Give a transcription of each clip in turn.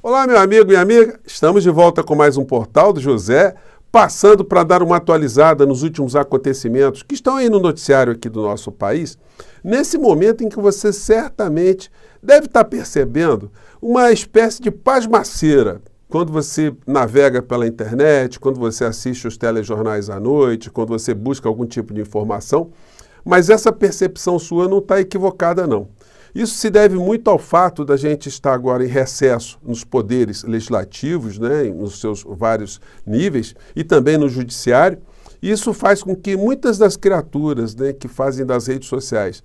Olá, meu amigo e amiga, estamos de volta com mais um Portal do José, passando para dar uma atualizada nos últimos acontecimentos que estão aí no noticiário aqui do nosso país, nesse momento em que você certamente deve estar percebendo uma espécie de pasmaceira. Quando você navega pela internet, quando você assiste os telejornais à noite, quando você busca algum tipo de informação, mas essa percepção sua não está equivocada, não. Isso se deve muito ao fato da gente estar agora em recesso nos poderes legislativos, né, nos seus vários níveis, e também no judiciário. Isso faz com que muitas das criaturas, né, que fazem das redes sociais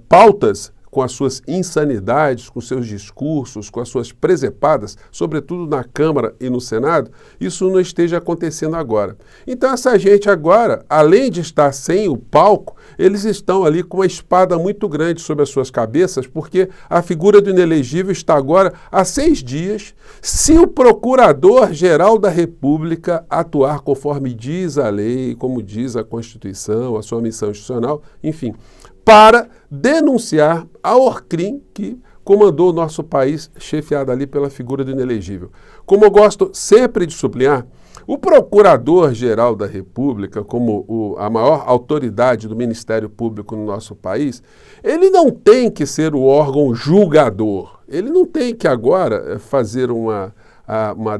pautas com as suas insanidades, com seus discursos, com as suas presepadas, sobretudo na Câmara e no Senado, isso não esteja acontecendo agora. Então essa gente agora, além de estar sem o palco, eles estão ali com uma espada muito grande sobre as suas cabeças, porque a figura do inelegível está agora há 6 dias, se o Procurador-Geral da República atuar conforme diz a lei, como diz a Constituição, a sua missão institucional, enfim, para denunciar a Orcrim, que comandou o nosso país, chefiado ali pela figura do inelegível. Como eu gosto sempre de sublinhar, o Procurador-Geral da República, como a maior autoridade do Ministério Público no nosso país, ele não tem que ser o órgão julgador. Ele não tem que agora fazer uma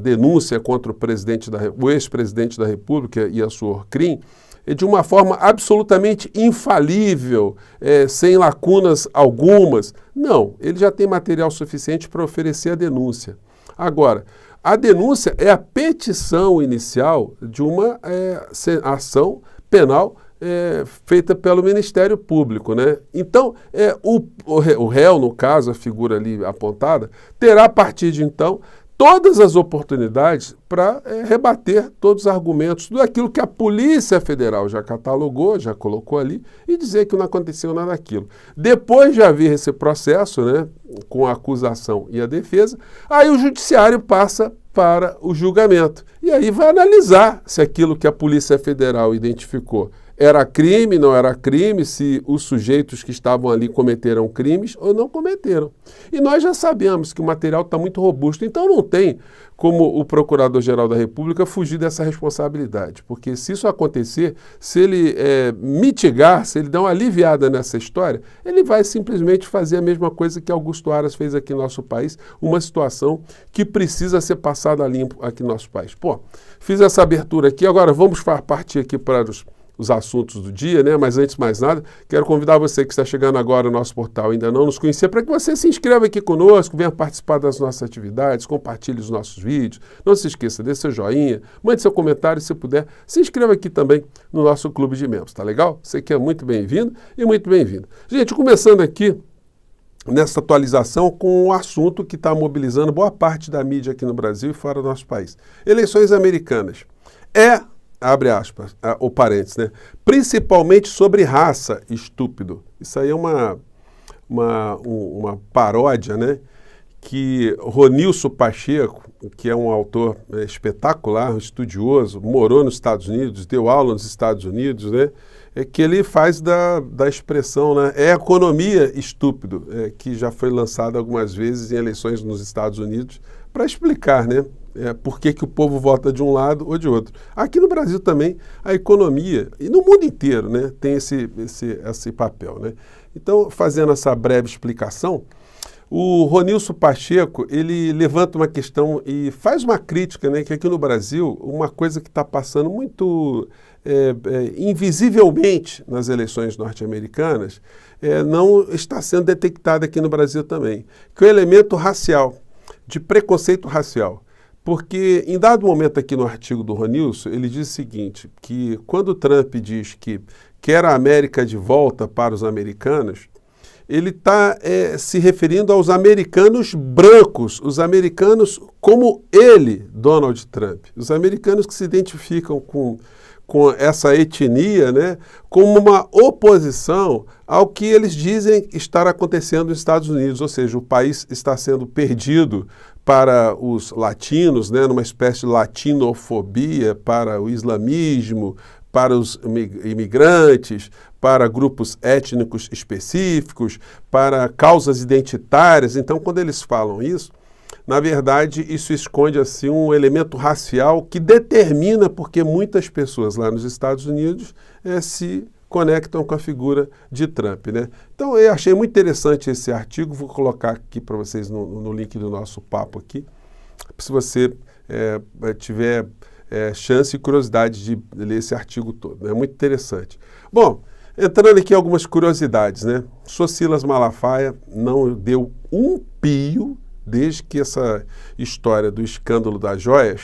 denúncia contra o ex-presidente da República e a sua Orcrim, de uma forma absolutamente infalível, sem lacunas algumas. Não, ele já tem material suficiente para oferecer a denúncia. Agora, a denúncia é a petição inicial de uma ação penal feita pelo Ministério Público, né? Então, o réu, no caso, a figura ali apontada, terá a partir de então todas as oportunidades para rebater todos os argumentos daquilo que a Polícia Federal já catalogou, já colocou ali, e dizer que não aconteceu nada daquilo. Depois de haver esse processo, né, com a acusação e a defesa, aí o Judiciário passa para o julgamento. E aí vai analisar se aquilo que a Polícia Federal identificou era crime, não era crime, se os sujeitos que estavam ali cometeram crimes ou não cometeram. E nós já sabemos que o material está muito robusto, então não tem como o Procurador-Geral da República fugir dessa responsabilidade, porque se isso acontecer, se ele mitigar, se ele dar uma aliviada nessa história, ele vai simplesmente fazer a mesma coisa que Augusto Aras fez aqui no nosso país, uma situação que precisa ser passada a limpo aqui no nosso país. Pô, fiz essa abertura aqui, agora vamos partir aqui para os assuntos do dia, né? Mas antes de mais nada, quero convidar você que está chegando agora no nosso portal e ainda não nos conhecia, para que você se inscreva aqui conosco, venha participar das nossas atividades, compartilhe os nossos vídeos, não se esqueça, dê seu joinha, mande seu comentário, se puder, se inscreva aqui também no nosso clube de membros, tá legal? Você que é muito bem-vindo e muito bem-vindo. Gente, começando aqui nessa atualização com um assunto que está mobilizando boa parte da mídia aqui no Brasil e fora do nosso país. Eleições americanas. Abre aspas, o parênteses, né? Principalmente sobre raça, estúpido. Isso aí é uma paródia, né? Que Ronilson Pacheco, que é um autor espetacular, um estudioso, morou nos Estados Unidos, deu aula nos Estados Unidos, né? Que ele faz da expressão, né? É economia estúpido, que já foi lançada algumas vezes em eleições nos Estados Unidos, para explicar, né? Por que o povo vota de um lado ou de outro. Aqui no Brasil também a economia, e no mundo inteiro, né, tem esse papel, né? Então, fazendo essa breve explicação, o Ronilson Pacheco, ele levanta uma questão e faz uma crítica, né, que aqui no Brasil, uma coisa que está passando muito invisivelmente nas eleições norte-americanas, não está sendo detectada aqui no Brasil também, que é o elemento racial, de preconceito racial. Porque, em dado momento aqui no artigo do Ronilson, ele diz o seguinte, que quando o Trump diz que quer a América de volta para os americanos, ele está se referindo aos americanos brancos, os americanos como ele, Donald Trump, os americanos que se identificam com essa etnia, né, como uma oposição ao que eles dizem estar acontecendo nos Estados Unidos, ou seja, o país está sendo perdido para os latinos, né, numa espécie de latinofobia, para o islamismo, para os imigrantes, para grupos étnicos específicos, para causas identitárias. Então, quando eles falam isso, Na verdade, isso esconde assim um elemento racial que determina porque muitas pessoas lá nos Estados Unidos se conectam com a figura de Trump, né? Então, eu achei muito interessante esse artigo, vou colocar aqui para vocês no link do nosso papo aqui, se você tiver chance e curiosidade de ler esse artigo todo, é muito interessante. Bom, entrando aqui algumas curiosidades, né? Socilas Malafaia não deu um pio desde que essa história do escândalo das joias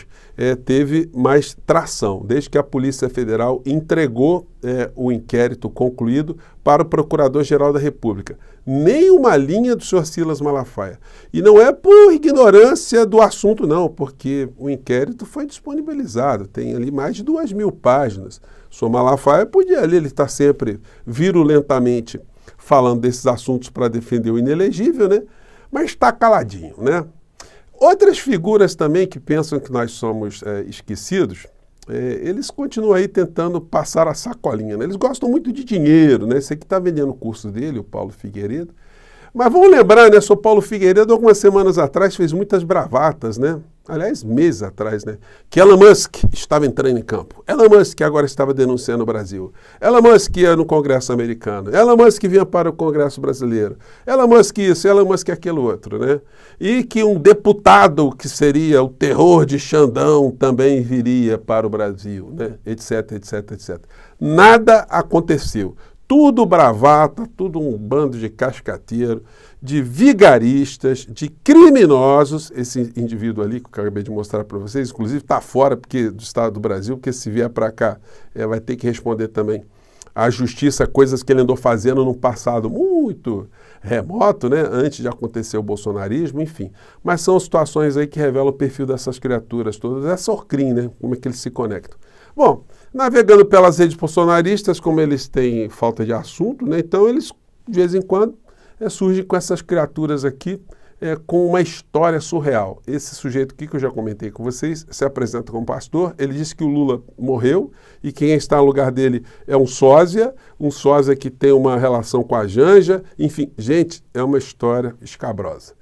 teve mais tração, desde que a Polícia Federal entregou o inquérito concluído para o Procurador-Geral da República. Nem uma linha do senhor Silas Malafaia. E não é por ignorância do assunto, não, porque o inquérito foi disponibilizado, tem ali mais de 2.000 páginas. O senhor Malafaia podia ali, ele está sempre virulentamente falando desses assuntos para defender o inelegível, né? Mas está caladinho, né? Outras figuras também que pensam que nós somos esquecidos, eles continuam aí tentando passar a sacolinha, né? Eles gostam muito de dinheiro, né? Esse aqui está vendendo o curso dele, o Paulo Figueiredo. Mas vamos lembrar, né? O Paulo Figueiredo, algumas semanas atrás, fez muitas bravatas, né? Aliás, meses atrás, né? Que Elon Musk estava entrando em campo. Elon Musk agora estava denunciando o Brasil. Elon Musk ia no Congresso americano. Elon Musk vinha para o Congresso brasileiro. Elon Musk isso, Elon Musk aquilo outro, né? E que um deputado que seria o terror de Xandão também viria para o Brasil, né? Etc, etc, etc. Nada aconteceu. Tudo bravata, tudo um bando de cascateiro, de vigaristas, de criminosos. Esse indivíduo ali, que eu acabei de mostrar para vocês, inclusive está fora do Estado do Brasil, porque se vier para cá vai ter que responder também à justiça coisas que ele andou fazendo num passado muito remoto, né, antes de acontecer o bolsonarismo, enfim. Mas são situações aí que revelam o perfil dessas criaturas todas, essa Orcrim, né, como é que eles se conectam. Bom, navegando pelas redes bolsonaristas, como eles têm falta de assunto, né, então eles, de vez em quando, surgem com essas criaturas aqui, com uma história surreal. Esse sujeito aqui, que eu já comentei com vocês, se apresenta como pastor, ele disse que o Lula morreu e quem está no lugar dele é um sósia que tem uma relação com a Janja, enfim, gente, é uma história escabrosa.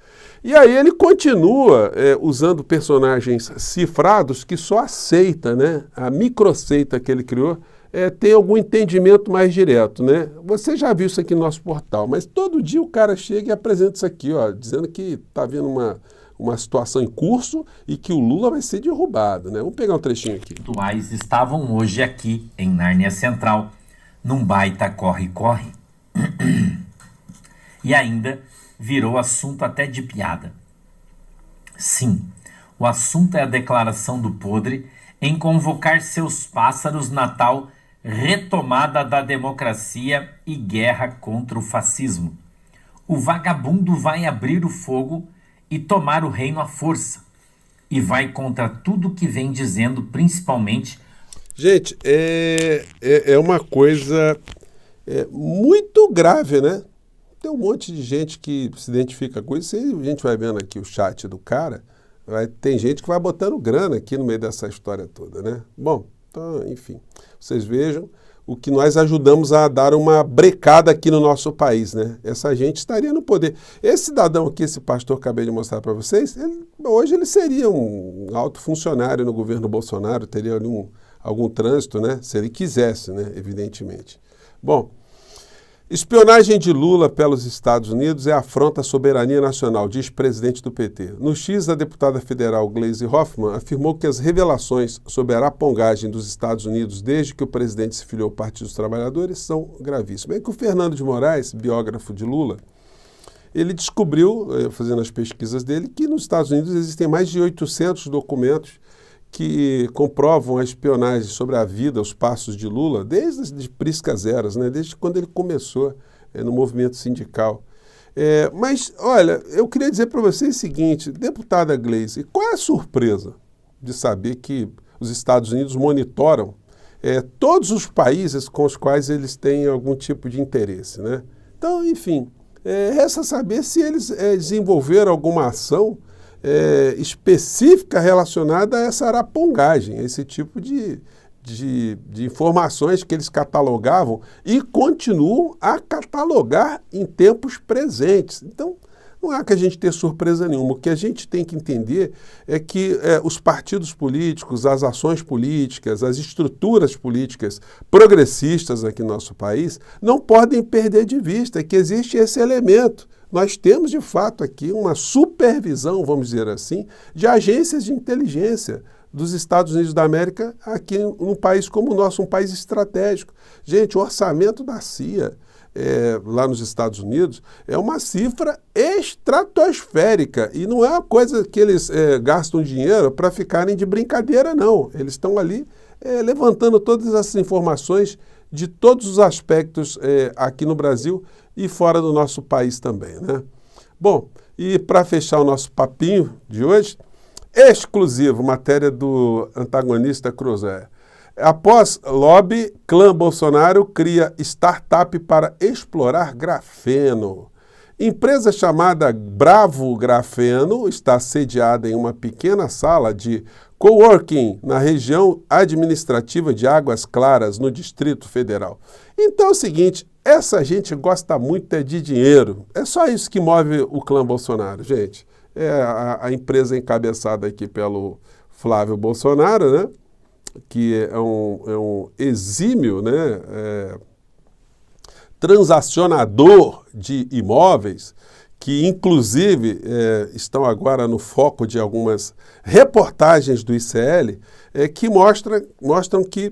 E aí ele continua usando personagens cifrados que só aceita, né? A microseita que ele criou tem algum entendimento mais direto, né? Você já viu isso aqui no nosso portal, mas todo dia o cara chega e apresenta isso aqui, ó, dizendo que está havendo uma situação em curso e que o Lula vai ser derrubado, né? Vamos pegar um trechinho aqui. Atuais estavam hoje aqui em Nárnia Central, num baita corre-corre. E ainda virou assunto até de piada. Sim, o assunto é a declaração do podre em convocar seus pássaros na tal retomada da democracia e guerra contra o fascismo. O vagabundo vai abrir o fogo e tomar o reino à força. E vai contra tudo que vem dizendo, principalmente... Gente, é uma coisa muito grave, né? Tem um monte de gente que se identifica com isso, e a gente vai vendo aqui o chat do cara, tem gente que vai botando grana aqui no meio dessa história toda, né? Bom, então, enfim, vocês vejam o que nós ajudamos a dar uma brecada aqui no nosso país, né? Essa gente estaria no poder. Esse cidadão aqui, esse pastor que eu acabei de mostrar para vocês, hoje ele seria um alto funcionário no governo Bolsonaro, teria ali algum trânsito, né? Se ele quisesse, né? Evidentemente. Bom, espionagem de Lula pelos Estados Unidos é afronta à soberania nacional, diz presidente do PT. No X, a deputada federal Gleisi Hoffmann afirmou que as revelações sobre a arapongagem dos Estados Unidos desde que o presidente se filiou ao Partido dos Trabalhadores são gravíssimas. É que o Fernando de Moraes, biógrafo de Lula, ele descobriu, fazendo as pesquisas dele, que nos Estados Unidos existem mais de 800 documentos que comprovam a espionagem sobre a vida, os passos de Lula, desde as priscas eras, né? Desde quando ele começou no movimento sindical. Mas, olha, eu queria dizer para vocês o seguinte, deputada Gleisi, qual é a surpresa de saber que os Estados Unidos monitoram todos os países com os quais eles têm algum tipo de interesse, né? Então, enfim, resta saber se eles desenvolveram alguma ação específica relacionada a essa arapongagem, a esse tipo de informações que eles catalogavam e continuam a catalogar em tempos presentes. Então, não há que a gente ter surpresa nenhuma. O que a gente tem que entender é que os partidos políticos, as ações políticas, as estruturas políticas progressistas aqui no nosso país não podem perder de vista que existe esse elemento. Nós temos, de fato, aqui uma supervisão, vamos dizer assim, de agências de inteligência dos Estados Unidos da América aqui num país como o nosso, um país estratégico. Gente, o orçamento da CIA lá nos Estados Unidos é uma cifra estratosférica e não é uma coisa que eles gastam dinheiro para ficarem de brincadeira, não. Eles estão ali levantando todas essas informações de todos os aspectos aqui no Brasil e fora do nosso país também, né? Bom, e para fechar o nosso papinho de hoje, exclusivo, matéria do antagonista Cruzeiro. Após lobby, clã Bolsonaro cria startup para explorar grafeno. Empresa chamada Bravo Grafeno está sediada em uma pequena sala de coworking na região administrativa de Águas Claras, no Distrito Federal. Então é o seguinte, essa gente gosta muito de dinheiro. É só isso que move o clã Bolsonaro, gente. É a empresa encabeçada aqui pelo Flávio Bolsonaro, né? Que é um exímio, né, transacionador de imóveis, que inclusive estão agora no foco de algumas reportagens do ICL, que mostram que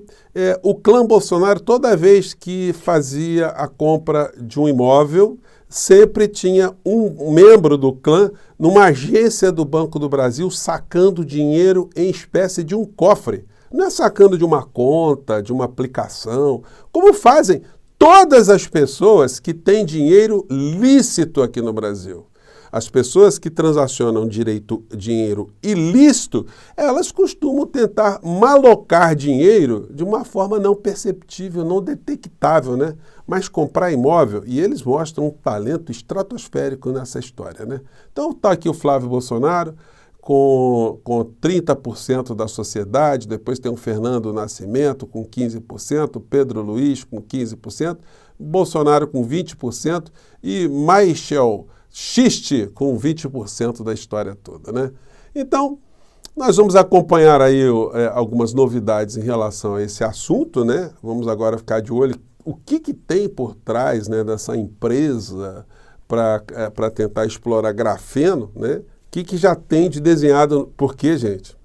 o clã Bolsonaro, toda vez que fazia a compra de um imóvel, sempre tinha um membro do clã numa agência do Banco do Brasil sacando dinheiro em espécie de um cofre. Não é sacando de uma conta, de uma aplicação, como fazem todas as pessoas que têm dinheiro lícito aqui no Brasil. As pessoas que transacionam dinheiro ilícito, elas costumam tentar malocar dinheiro de uma forma não perceptível, não detectável, né? Mas comprar imóvel, e eles mostram um talento estratosférico nessa história, né? Então está aqui o Flávio Bolsonaro, com 30% da sociedade, depois tem o Fernando Nascimento com 15%, Pedro Luiz com 15%, Bolsonaro com 20% e Michel Xiste com 20% da história toda, né? Então, nós vamos acompanhar aí algumas novidades em relação a esse assunto, né? Vamos agora ficar de olho o que tem por trás, né, dessa empresa para tentar explorar grafeno, né? O que já tem de desenhado? Porque, gente,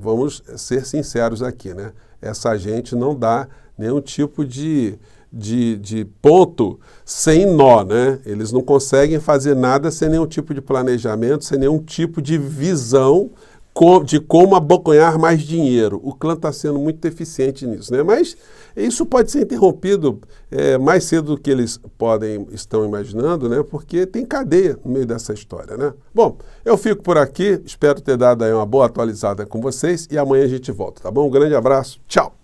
vamos ser sinceros aqui, né? Essa gente não dá nenhum tipo de ponto sem nó, né? Eles não conseguem fazer nada sem nenhum tipo de planejamento, sem nenhum tipo de visão de como abocanhar mais dinheiro. O clã está sendo muito eficiente nisso, né? Mas isso pode ser interrompido mais cedo do que eles estão imaginando, né? Porque tem cadeia no meio dessa história, né? Bom, eu fico por aqui, espero ter dado aí uma boa atualizada com vocês e amanhã a gente volta, tá bom? Um grande abraço, tchau!